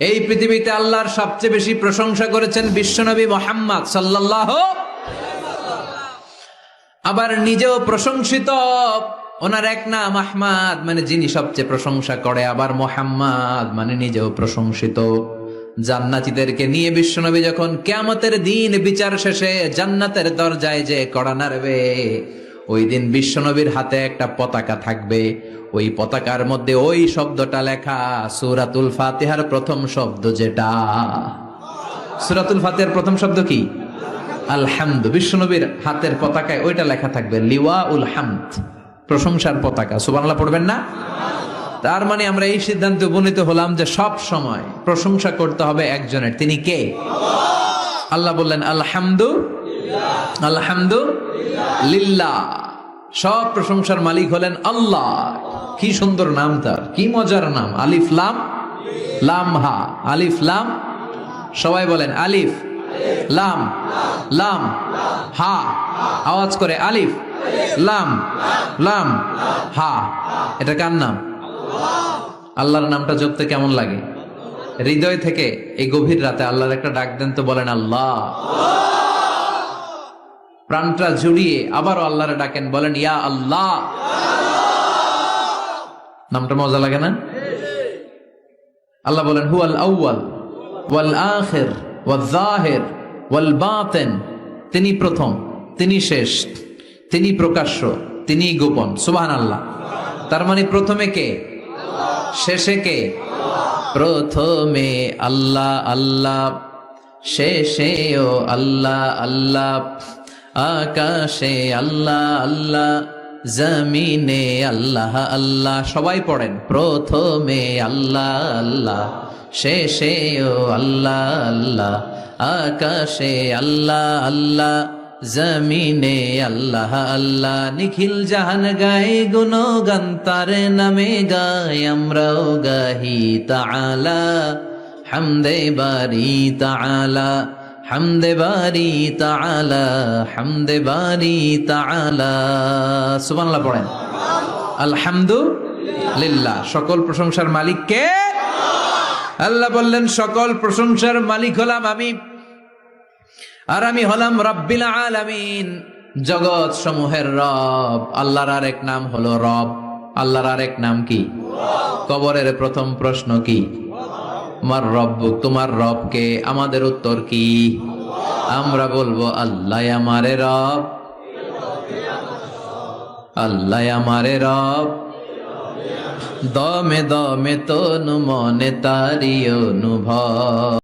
এই পৃথিবীতে আল্লাহর সবচেয়ে বেশি প্রশংসা করেছেন বিশ্বনবী মুহাম্মদ সাল্লাল্লাহু, আবার নিজেও প্রশংসিত। ওনার এক নাম আহমদ, মানে যিনি সবচেয়ে প্রশংসা করে, আবার মুহাম্মদ মানে নিজেও প্রশংসিত। জান্নাতীদেরকে নিয়ে বিশ্বনবী যখন কিয়ামতের দিন বিচার শেষে জান্নাতের দরজায় যে কড়া নাড়বে, ওই দিন বিশ্বনবীর হাতে একটা পতাকা থাকবে। ওই পতাকার মধ্যে ওই শব্দটা লেখা, সূরাতুল ফাতিহার প্রথম শব্দ যেটা। সূরাতুল ফাতিহার প্রথম শব্দ কি? আলহামদু। বিশ্বনবীর হাতের পতাকায় ওইটা লেখা থাকবে, লিওয়াউল হামদ, প্রশংসার পতাকা। সুবহানাল্লাহ পড়বেন না? তার মানে আমরা এই সিদ্ধান্তে উপনীত হলাম যে সব সময় প্রশংসা করতে হবে একজনের। তিনি কে? আল্লাহ বললেন আলহামদু আলহামদু লিল্লাহ। সব প্রশংসার মালিক হলেন আল্লাহ। কি সুন্দর নাম তার, কি মজার নাম। আলিফ লাম লাম হা, আলিফ লাম। সবাই বলেন আলিফ লাম লাম হা। আওয়াজ করে আলিফ লাম লাম হা। এটা কার নাম? আল্লাহর নামটা জপতে কেমন লাগে? হৃদয় থেকে এই গভীর রাতে আল্লাহর একটা ডাক দেন তো, বলেন আল্লাহ। প্রাণটা জুড়িয়ে আবারও আল্লাহরে ডাকেন, বলেন ইয়া আল্লাহ। নামটা মজা লাগে না? আল্লাহ বলেন হুয়াল আউয়াল ওয়াল আখির ওয়াল যাহির ওয়াল বাতিন। তিনি প্রথম, তিনি শেষ, তিনি প্রকাশ্য, তিনি গোপন। সুবহানাল্লাহ। তার মানে প্রথমে কে, শেষে কে? প্রথমে আল্লাহ আল্লাহ, শেষেও আল্লাহ আল্লাহ, আকাশে আল্লাহ আল্লাহ, জমিনে আল্লাহ আল্লাহ। সবাই পড়েন, প্রথমে আল্লাহ আল্লাহ, শেষেও আল্লাহ আল্লাহ, আকাশে আল্লাহ আল্লাহ, জমিনে আল্লাহ আল্লাহ। নিখিল জাহান গায়ে গুণগান তার নামে গায়, আমরাও গাহি তাআলা হামদে বারি তাআলা, হামদে বারি তাআলা, হামদে বারি তাআলা। সুবহানাল্লাহ পড়েন। আলহামদুলিল্লাহ। সকল প্রশংসার মালিক কে? আল্লাহ বললেন সকল প্রশংসার মালিক হলাম আমি, আর আমি হলাম রব্বিল আলামিন, জগৎ সমূহের রব। আল্লাহর আরেক নাম হলো রব। আল্লাহর আরেক নাম কি? কবরের প্রথম প্রশ্ন কি? আমার রব, তোমার রব কে? আমাদের উত্তর কি? আমরা বলবো আল্লাহ আমারে রব, আল্লাহ আমারে রব। দমে দমে তনু মনে তারি অনুভব।